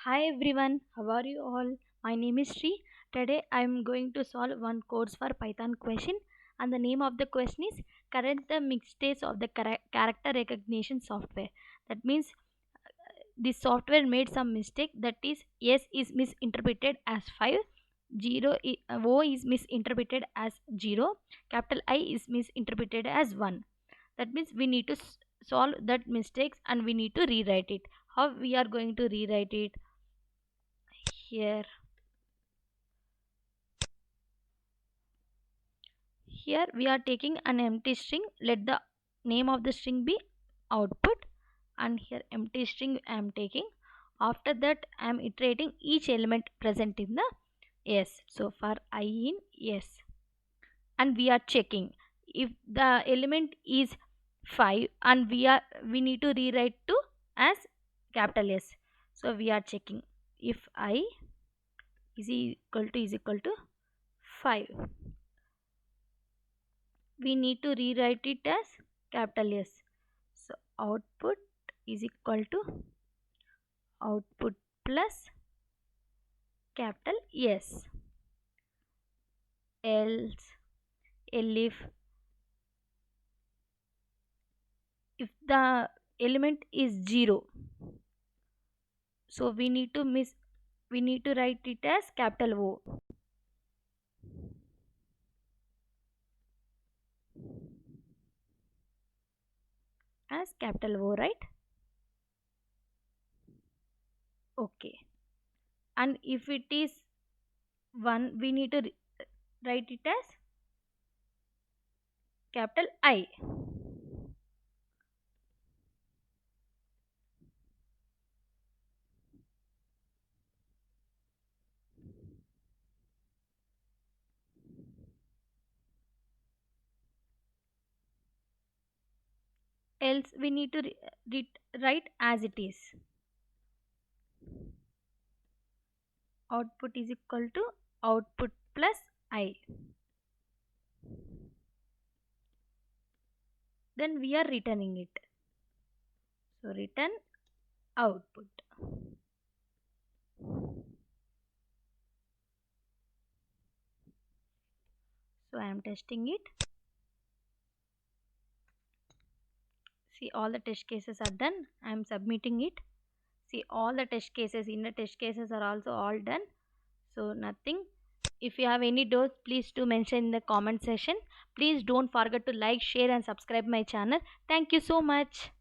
Hi everyone, how are you all? My name is Sri. Today I am going to solve one course for Python question, and the name of the question is correct the mistakes of the character recognition software. That means the software made some mistake, that is S is misinterpreted as 5, O is misinterpreted as 0, capital I is misinterpreted as 1. That means we need to solve that mistakes and we need to rewrite it. How we are going to rewrite it? Here we are taking an empty string. Let the name of the string be output, and here empty string I am taking. After that I am iterating each element present in the S. So for I in S, and we are checking if the element is 5, and we need to rewrite to as capital S. So we are checking if I is equal to 5, we need to rewrite it as capital S. So output is equal to output plus capital S. Else if the element is 0, so we need to write it as capital O, right? Okay. And if it is 1, we need to write it as capital I. Else we need to write as it is. Output is equal to output plus I. Then we are returning it. So return output. So I am testing it. See, all the test cases are done. I am submitting it. See, all the test cases in the test cases are also all done. So nothing. If you have any doubts, please do mention in the comment section. Please don't forget to like, share and subscribe my channel. Thank you so much.